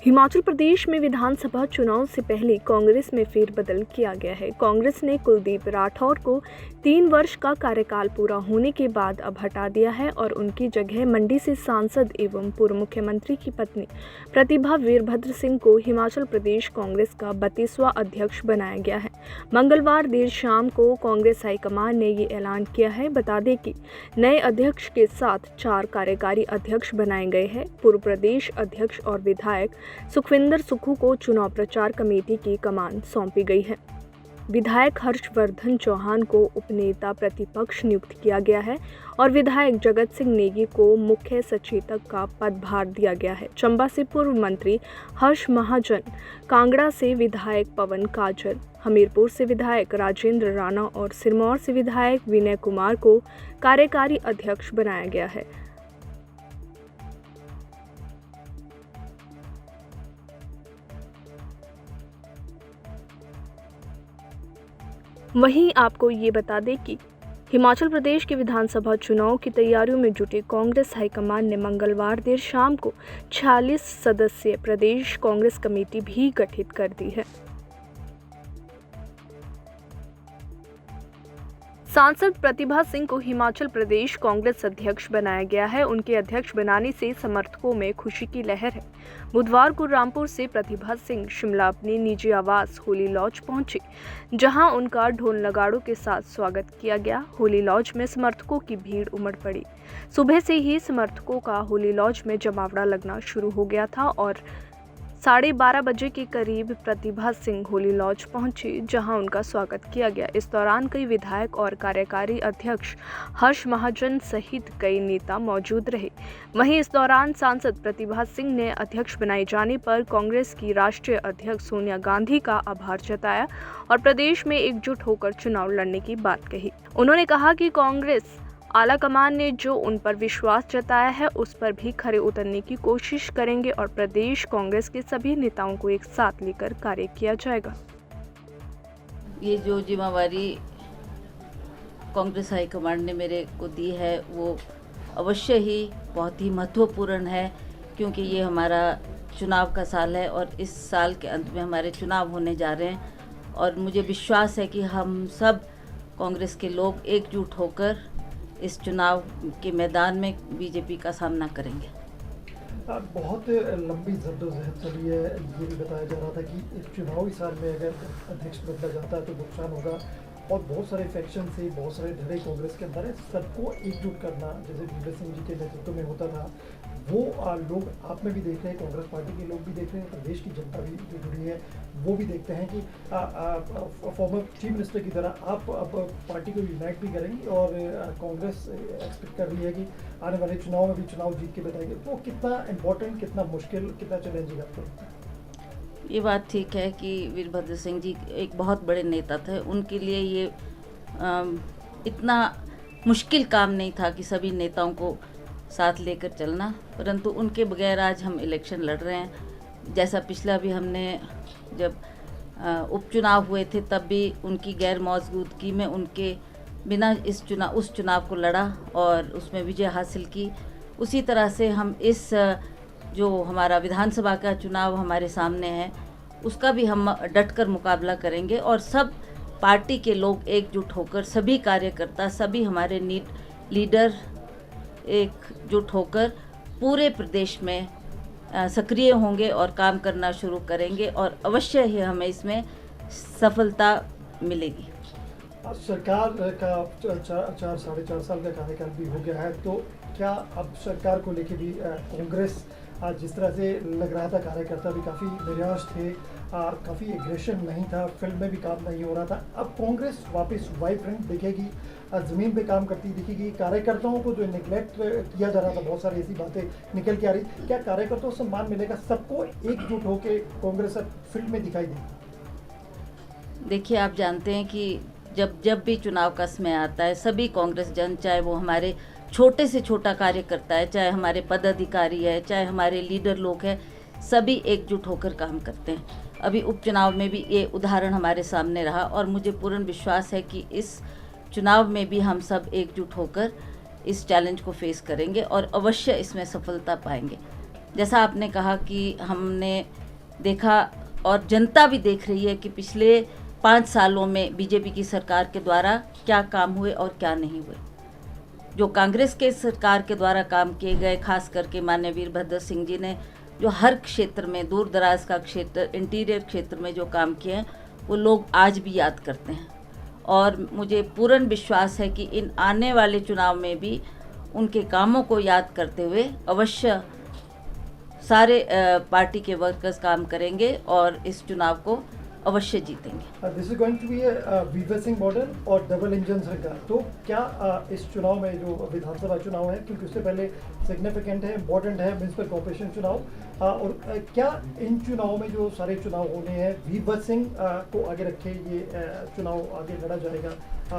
हिमाचल प्रदेश में विधानसभा चुनाव से पहले कांग्रेस में फेरबदल किया गया है। कांग्रेस ने कुलदीप राठौर को 3 वर्ष का कार्यकाल पूरा होने के बाद अब हटा दिया है और उनकी जगह मंडी से सांसद एवं पूर्व मुख्यमंत्री की पत्नी प्रतिभा वीरभद्र सिंह को हिमाचल प्रदेश कांग्रेस का 32वां अध्यक्ष बनाया गया है। मंगलवार देर शाम को कांग्रेस हाईकमान ने ये ऐलान किया है। बता दें कि नए अध्यक्ष के साथ 4 कार्यकारी अध्यक्ष बनाए गए हैं। पूर्व प्रदेश अध्यक्ष और विधायक सुखविंदर सुक्खू को चुनाव प्रचार कमेटी की कमान सौंपी गई है। विधायक हर्षवर्धन चौहान को उपनेता प्रतिपक्ष नियुक्त किया गया है और विधायक जगत सिंह नेगी को मुख्य सचेतक का पदभार दिया गया है। चंबा से पूर्व मंत्री हर्ष महाजन, कांगड़ा से विधायक पवन काजल, हमीरपुर से विधायक राजेंद्र राणा और सिरमौर से विधायक विनय कुमार को कार्यकारी अध्यक्ष बनाया गया है। वहीं आपको ये बता दें कि हिमाचल प्रदेश के विधानसभा चुनाव की तैयारियों में जुटे कांग्रेस हाईकमान ने मंगलवार देर शाम को 46 सदस्यीय प्रदेश कांग्रेस कमेटी भी गठित कर दी है। सांसद प्रतिभा सिंह को हिमाचल प्रदेश कांग्रेस अध्यक्ष बनाया गया है। उनके अध्यक्ष बनाने से समर्थकों में खुशी की लहर है। बुधवार को रामपुर से प्रतिभा सिंह शिमला अपने निजी आवास होली लॉज पहुंचे, जहां उनका ढोल नगाड़ों के साथ स्वागत किया गया। होली लॉज में समर्थकों की भीड़ उमड़ पड़ी। सुबह से ही समर्थकों का होली लॉज में जमावड़ा लगना शुरू हो गया था और 12:30 बजे के करीब प्रतिभा सिंह होली लॉज पहुंचे, जहां उनका स्वागत किया गया। इस दौरान कई विधायक और कार्यकारी अध्यक्ष हर्ष महाजन सहित कई नेता मौजूद रहे। वहीं इस दौरान सांसद प्रतिभा सिंह ने अध्यक्ष बनाए जाने पर कांग्रेस की राष्ट्रीय अध्यक्ष सोनिया गांधी का आभार जताया और प्रदेश में एकजुट होकर चुनाव लड़ने की बात कही। उन्होंने कहा कि कांग्रेस आला कमान ने जो उन पर विश्वास जताया है उस पर भी खरे उतरने की कोशिश करेंगे और प्रदेश कांग्रेस के सभी नेताओं को एक साथ लेकर कार्य किया जाएगा। ये जो जिम्मेवारी कांग्रेस हाईकमान ने मेरे को दी है वो अवश्य ही बहुत ही महत्वपूर्ण है, क्योंकि ये हमारा चुनाव का साल है और इस साल के अंत में हमारे चुनाव होने जा रहे हैं और मुझे विश्वास है कि हम सब कांग्रेस के लोग एकजुट होकर इस चुनाव के मैदान में बीजेपी का सामना करेंगे। बहुत लंबी जद्दोजहद चली है। ये भी बताया जा रहा था कि इस चुनावी साल में अगर अध्यक्ष बदला जाता है तो नुकसान होगा और बहुत सारे फैक्शन से बहुत सारे धड़े कांग्रेस के अंदर है। सबको एकजुट करना जैसे वीरभद्र सिंह जी के नेतृत्व में होता था, वो लोग आप में भी देख रहे हैं, कांग्रेस पार्टी के लोग भी देख रहे हैं, प्रदेश की जनता भी जो जुड़ी है वो भी देखते हैं कि फॉर्मर चीफ मिनिस्टर की तरह आप अब पार्टी को यूनाइट भी करेंगे और कांग्रेस एक्सपेक्ट कर रही है कि आने वाले चुनाव में भी चुनाव जीत के बताएंगे। वो कितना इम्पोर्टेंट, कितना मुश्किल, कितना चैलेंजिंग आपको लगता है? ये बात ठीक है कि वीरभद्र सिंह जी एक बहुत बड़े नेता थे। उनके लिए ये इतना मुश्किल काम नहीं था कि सभी नेताओं को साथ लेकर चलना, परंतु उनके बगैर आज हम इलेक्शन लड़ रहे हैं। जैसा पिछला भी हमने जब उपचुनाव हुए थे तब भी उनकी गैर मौजूदगी में उनके बिना उस चुनाव को लड़ा और उसमें विजय हासिल की। उसी तरह से हम इस जो हमारा विधानसभा का चुनाव हमारे सामने है उसका भी हम डटकर मुकाबला करेंगे और सब पार्टी के लोग एकजुट होकर, सभी कार्यकर्ता, सभी हमारे लीडर एकजुट होकर पूरे प्रदेश में सक्रिय होंगे और काम करना शुरू करेंगे और अवश्य ही हमें इसमें सफलता मिलेगी। सरकार का 4-4.5 साल का कार्यकाल भी हो गया है, तो क्या अब सरकार को लेके भी कांग्रेस जिस तरह से लग रहा था, कार्यकर्ता भी काफ़ी निराश थे, काफ़ी एग्रेशन नहीं था, फील्ड में भी काम नहीं हो रहा था, अब कांग्रेस वापस वाइब्रेंट दिखेगी, ज़मीन पे काम करती दिखेगी? कार्यकर्ताओं को जो निगलेक्ट किया जा रहा था, बहुत सारी ऐसी बातें निकल के आ रही, क्या कार्यकर्ताओं से सम्मान मिलेगा? सबको एकजुट होकर कांग्रेस अब फील्ड में दिखाई देगी? देखिए, आप जानते हैं कि जब भी चुनाव का समय आता है सभी कांग्रेस जन, चाहे वो हमारे छोटे से छोटा कार्यकर्ता है, चाहे हमारे पदाधिकारी है, चाहे हमारे लीडर लोग हैं, सभी एकजुट होकर काम करते हैं। अभी उपचुनाव में भी ये उदाहरण हमारे सामने रहा और मुझे पूर्ण विश्वास है कि इस चुनाव में भी हम सब एकजुट होकर इस चैलेंज को फेस करेंगे और अवश्य इसमें सफलता पाएंगे। जैसा आपने कहा कि हमने देखा और जनता भी देख रही है कि पिछले 5 सालों में बीजेपी की सरकार के द्वारा क्या काम हुए और क्या नहीं हुए। जो कांग्रेस के सरकार के द्वारा काम किए गए, खास करके माननीय वीरभद्र सिंह जी ने जो हर क्षेत्र में, दूर दराज का क्षेत्र, इंटीरियर क्षेत्र में जो काम किए हैं, वो लोग आज भी याद करते हैं। और मुझे पूर्ण विश्वास है कि इन आने वाले चुनाव में भी उनके कामों को याद करते हुए अवश्य सारे पार्टी के वर्कर्स काम करेंगे और इस चुनाव को अवश्य जीतेंगे। This is going to be Virbhadra Singh model और डबल इंजन सरकार। तो क्या इस चुनाव में जो विधानसभा चुनाव है, क्योंकि उससे पहले सिग्निफिकेंट है, इम्पोर्टेंट है म्युनिसिपल कॉर्पोरेशन चुनाव, और क्या इन चुनावों में जो सारे चुनाव होने हैं वीरभद्र सिंह को आगे रखे ये चुनाव आगे लड़ा जाएगा,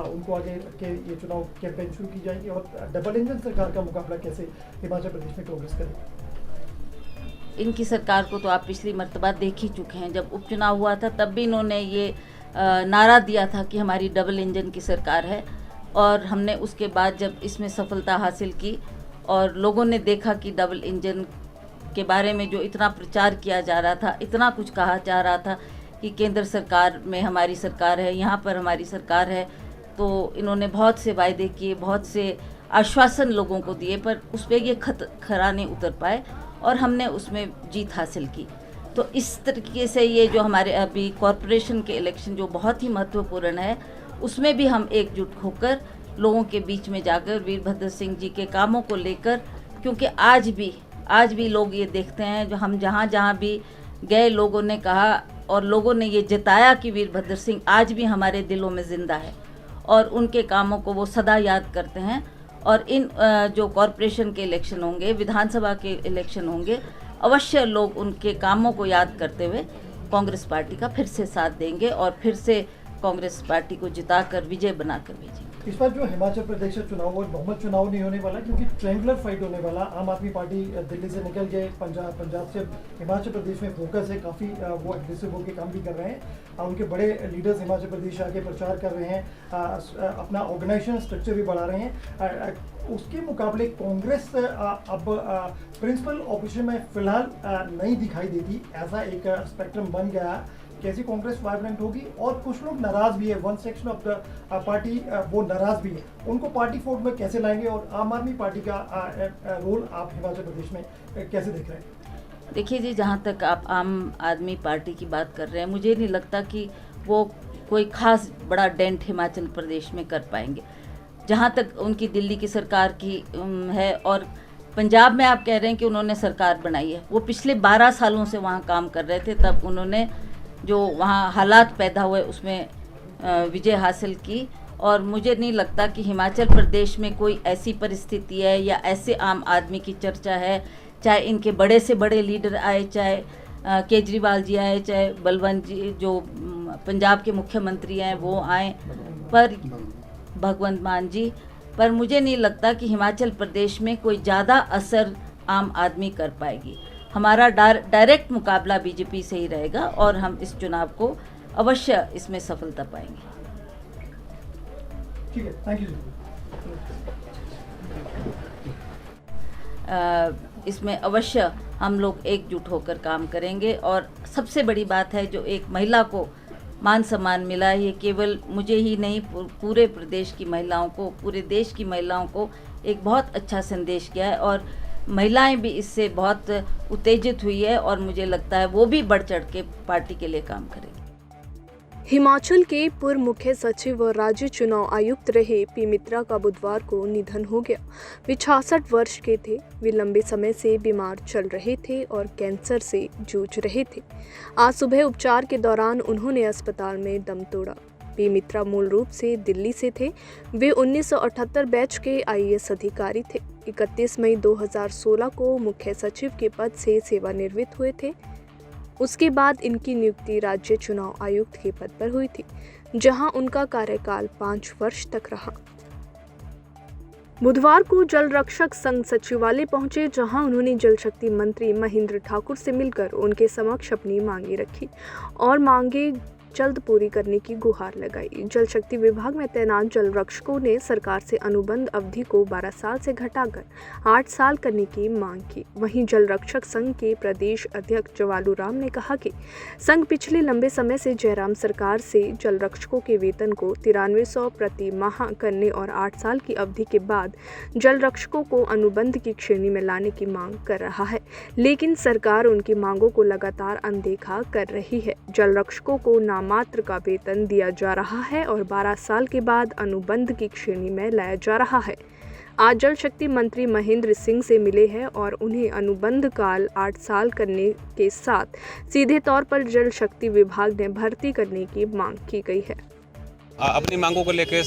उनको आगे रख के ये चुनाव कैंपेन शुरू की जाएगी, और डबल इंजन सरकार का मुकाबला कैसे हिमाचल प्रदेश में कांग्रेस करेगी? इनकी सरकार को तो आप पिछली मर्तबा देख ही चुके हैं। जब उपचुनाव हुआ था तब भी इन्होंने ये नारा दिया था कि हमारी डबल इंजन की सरकार है, और हमने उसके बाद जब इसमें सफलता हासिल की और लोगों ने देखा कि डबल इंजन के बारे में जो इतना प्रचार किया जा रहा था, इतना कुछ कहा जा रहा था कि केंद्र सरकार में हमारी सरकार है, यहाँ पर हमारी सरकार है, तो इन्होंने बहुत से वायदे किए, बहुत से आश्वासन लोगों को दिए, पर उस पर ये खरा नहीं उतर पाए और हमने उसमें जीत हासिल की। तो इस तरीके से ये जो हमारे अभी कॉरपोरेशन के इलेक्शन जो बहुत ही महत्वपूर्ण है, उसमें भी हम एकजुट होकर लोगों के बीच में जाकर वीरभद्र सिंह जी के कामों को लेकर, क्योंकि आज भी लोग ये देखते हैं, जो हम जहाँ भी गए लोगों ने कहा और लोगों ने ये जताया कि वीरभद्र सिंह आज भी हमारे दिलों में ज़िंदा है और उनके कामों को वो सदा याद करते हैं। और इन जो कॉरपोरेशन के इलेक्शन होंगे, विधानसभा के इलेक्शन होंगे, अवश्य लोग उनके कामों को याद करते हुए कांग्रेस पार्टी का फिर से साथ देंगे और फिर से कांग्रेस पार्टी को जिताकर विजय बनाकर भेजेंगे। इस बार जो हिमाचल प्रदेश का चुनाव और बहुमत चुनाव नहीं होने वाला, क्योंकि ट्रायंगुलर फाइट होने वाला। आम आदमी पार्टी दिल्ली से निकल के पंजाब से हिमाचल प्रदेश में फोकस है, काफ़ी वो एग्रेसिव होकर काम भी कर रहे हैं। उनके बड़े लीडर्स हिमाचल प्रदेश आके प्रचार कर रहे हैं, अपना ऑर्गेनाइजेशन स्ट्रक्चर भी बढ़ा रहे हैं। उसके मुकाबले कांग्रेस अब प्रिंसिपल ऑपोजिशन में फिलहाल नहीं दिखाई देती, ऐसा एक स्पेक्ट्रम बन गया। कैसी कांग्रेस वाइब्रेंट होगी, और कुछ लोग नाराज भी है, one section of the party वो नाराज भी है, उनको पार्टी फोल्ड में कैसे लाएंगे, और आम आदमी पार्टी का रोल आप हिमाचल प्रदेश में कैसे देख रहे हैं? देखिए जी, जहाँ तक आप आम आदमी पार्टी की बात कर रहे हैं, मुझे नहीं लगता कि वो कोई खास बड़ा डेंट हिमाचल प्रदेश में कर पाएंगे। जहाँ तक उनकी दिल्ली की सरकार की है, और पंजाब में आप कह रहे हैं कि उन्होंने सरकार बनाई है, वो पिछले 12 सालों से वहाँ काम कर रहे थे, तब उन्होंने जो वहाँ हालात पैदा हुए उसमें विजय हासिल की। और मुझे नहीं लगता कि हिमाचल प्रदेश में कोई ऐसी परिस्थिति है या ऐसे आम आदमी की चर्चा है, चाहे इनके बड़े से बड़े लीडर आए, चाहे केजरीवाल जी आए, चाहे बलवंत जी जो पंजाब के मुख्यमंत्री हैं वो आए, पर भगवंत मान जी, पर मुझे नहीं लगता कि हिमाचल प्रदेश में कोई ज़्यादा असर आम आदमी कर पाएगी। हमारा डायरेक्ट मुकाबला बीजेपी से ही रहेगा और हम इस चुनाव को अवश्य इसमें सफलता पाएंगे। ठीक है, थैंक यू। इसमें अवश्य हम लोग एकजुट होकर काम करेंगे, और सबसे बड़ी बात है जो एक महिला को मान सम्मान मिला है, ये केवल मुझे ही नहीं, पूरे प्रदेश की महिलाओं को, पूरे देश की महिलाओं को एक बहुत अच्छा संदेश गया है, और महिलाएं भी इससे बहुत उत्तेजित हुई है, और मुझे लगता है वो भी बढ़ चढ़ के पार्टी के लिए काम करेगी। हिमाचल के पूर्व मुख्य सचिव व राज्य चुनाव आयुक्त रहे पी मित्रा का बुधवार को निधन हो गया। वे 66 वर्ष के थे। वे लंबे समय से बीमार चल रहे थे और कैंसर से जूझ रहे थे। आज सुबह उपचार के दौरान उन्होंने अस्पताल में दम तोड़ा। पी मित्रा मूल रूप से दिल्ली से थे। वे 1978 बैच के आईएएस अधिकारी थे। 31 मई 2016 को मुख्य सचिव के पद से सेवानिवृत्त हुए थे। उसके बाद इनकी नियुक्ति राज्य चुनाव आयुक्त के पद पर हुई थी, जहां उनका कार्यकाल 5 वर्ष तक रहा। बुधवार को जल रक्षक संघ सचिवालय पहुंचे, जहां उन्होंने जल शक्ति मंत्री महेंद्र ठाकुर से मिलकर उनके समक्ष अपनी मांगे रखी और मांगे जल्द पूरी करने की गुहार लगाई। जल शक्ति विभाग में तैनात जल रक्षकों ने सरकार से अनुबंध अवधि को 12 साल से घटाकर 8 साल करने की मांग की। वहीं जल रक्षक संघ के प्रदेश अध्यक्ष जवालू राम ने कहा कि संघ पिछले लंबे समय से जयराम सरकार से जल रक्षकों के वेतन को 9300 प्रति माह करने और 8 साल की अवधि के बाद जल रक्षकों को अनुबंध की श्रेणी में लाने की मांग कर रहा है, लेकिन सरकार उनकी मांगों को लगातार अनदेखा कर रही है। जल रक्षकों को नामात्र का वेतन दिया जा रहा है और 12 साल के बाद अनुबंध की श्रेणी में लाया जा रहा है। आज जल शक्ति मंत्री महेंद्र सिंह से मिले हैं और उन्हें अनुबंध काल 8 साल करने के साथ सीधे तौर पर जल शक्ति विभाग ने भर्ती करने की मांग की गई है। अपनी मांगों को लेकर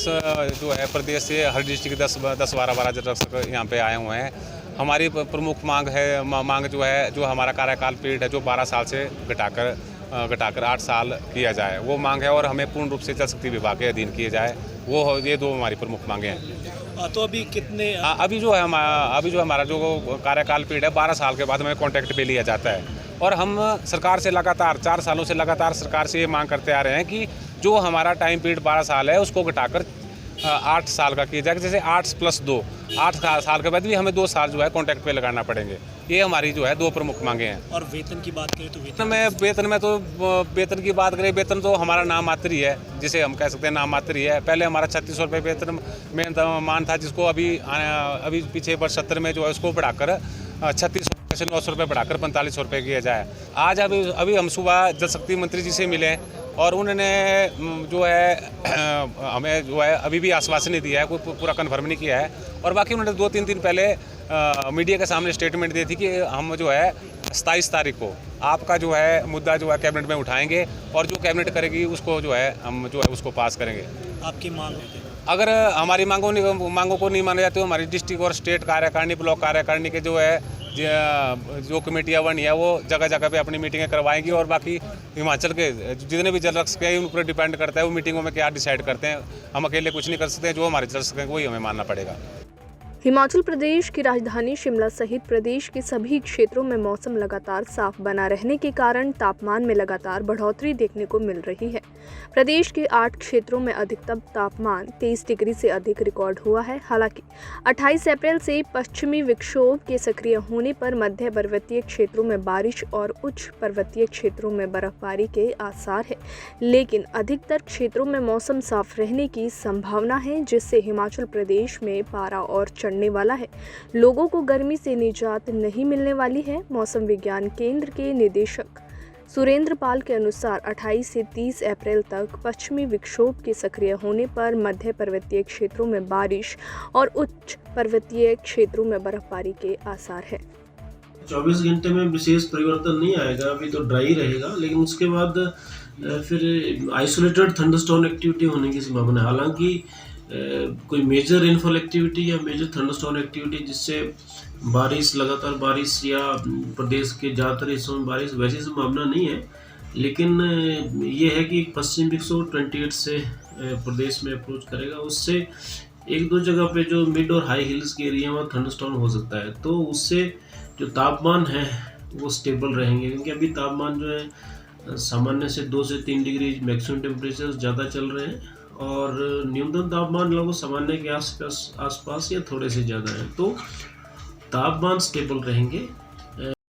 जो है प्रदेश से हर डिस्ट्रिक्ट के 10-12 जल रक्षक यहाँ पे आए हुए हैं। हमारी प्रमुख मांग जो है, जो हमारा कार्यकाल पीरियड है जो 12 साल से घटाकर 8 साल किया जाए, वो मांग है और हमें पूर्ण रूप से जल शक्ति विभाग के अधीन किए जाए, वो ये 2 हमारी प्रमुख मांगे हैं। तो अभी कितने अभी जो हमारा जो कार्यकाल पीरियड है 12 साल के बाद हमें कॉन्ट्रैक्ट पे लिया जाता है और हम सरकार से लगातार 4 सालों से लगातार सरकार से ये मांग करते आ रहे हैं कि जो हमारा टाइम पीरियड 12 साल है उसको घटाकर 8 साल का किया जाए। जैसे 8 + 2 8 साल के बाद भी हमें 2 साल जो है कॉन्ट्रैक्ट पे लगाना पड़ेंगे। ये हमारी जो है 2 प्रमुख मांगे हैं। और वेतन की बात करें तो वेतन की बात करें, वेतन तो हमारा नाम मात्र ही है, जिसे हम कह सकते हैं नाम मात्र ही है। पहले हमारा 3600 रुपये वेतन में मान था, जिसको अभी पीछे वर्ष 70 में जो है उसको बढ़ाकर 3600 से 900 रुपये बढ़ाकर 4500 रुपये किया जाए। आज अभी हम सुबह जल शक्ति मंत्री जी से मिले और उन्होंने जो है हमें जो है अभी भी आश्वासन नहीं दिया है, कोई पूरा कन्फर्म नहीं किया है। और बाकी उन्होंने 2-3 दिन पहले मीडिया के सामने स्टेटमेंट दी थी कि हम जो है 27 तारीख को आपका जो है मुद्दा जो है कैबिनेट में उठाएंगे और जो कैबिनेट करेगी उसको जो है हम जो है उसको पास करेंगे। आपकी मांग है? अगर हमारी मांगों को नहीं माना जाए तो हमारी डिस्ट्रिक्ट और स्टेट कार्यकारिणी, ब्लॉक कार्यकारिणी के जो है जो कमेटियाँ बनी है वो जगह जगह पे अपनी मीटिंगें करवाएंगी और बाकी हिमाचल के जितने भी जल रक्षक हैं उन पर डिपेंड करता है वो मीटिंगों में क्या डिसाइड करते हैं। हम अकेले कुछ नहीं कर सकते हैं, जो हमारे जल रक्षक हैं वही हमें मानना पड़ेगा। हिमाचल प्रदेश की राजधानी शिमला सहित प्रदेश के सभी क्षेत्रों में मौसम लगातार साफ बना रहने के कारण तापमान में लगातार बढ़ोतरी देखने को मिल रही है। प्रदेश के 8 क्षेत्रों में अधिकतम तापमान 23 डिग्री से अधिक रिकॉर्ड हुआ है। हालांकि 28 अप्रैल से पश्चिमी विक्षोभ के सक्रिय होने पर मध्य पर्वतीय क्षेत्रों में बारिश और उच्च पर्वतीय क्षेत्रों में बर्फबारी के आसार है, लेकिन अधिकतर क्षेत्रों में मौसम साफ रहने की संभावना है, जिससे हिमाचल प्रदेश में पारा और चढ़ने वाला है। लोगों को गर्मी से निजात नहीं मिलने वाली है। मौसम विज्ञान केंद्र के निदेशक सुरेंद्र पाल के अनुसार 28 से 30 अप्रैल तक पश्चिमी विक्षोभ के सक्रिय होने पर मध्य पर्वतीय क्षेत्रों में बारिश और उच्च पर्वतीय क्षेत्रों में बर्फबारी के आसार है। 24 घंटे में विशेष परिवर्तन नहीं आएगा, अभी तो ड्राई रहेगा, लेकिन उसके बाद फिर आइसोलेटेड थंडरस्टॉर्म एक्टिविटी होने की संभावना है। हालांकि कोई मेजर रेनफॉल एक्टिविटी या मेजर थंडरस्टॉर्म एक्टिविटी जिससे लगातार बारिश या प्रदेश के ज़्यादातर हिस्सों में बारिश, वैसी संभावना नहीं है। लेकिन ये है कि पश्चिम विक्षोभ 28 से प्रदेश में अप्रोच करेगा, उससे 1-2 जगह पे जो मिड और हाई हिल्स के एरिया में थंडरस्टॉर्म हो सकता है, तो उससे जो तापमान है वो स्टेबल रहेंगे। क्योंकि अभी तापमान जो है सामान्य से 2 से 3 डिग्री मैक्सिमम टेम्परेचर ज़्यादा चल रहे हैं और न्यूनतम तापमान लगभग सामान्य के आसपास या थोड़े से ज़्यादा है, तो तापमान स्टेबल रहेंगे।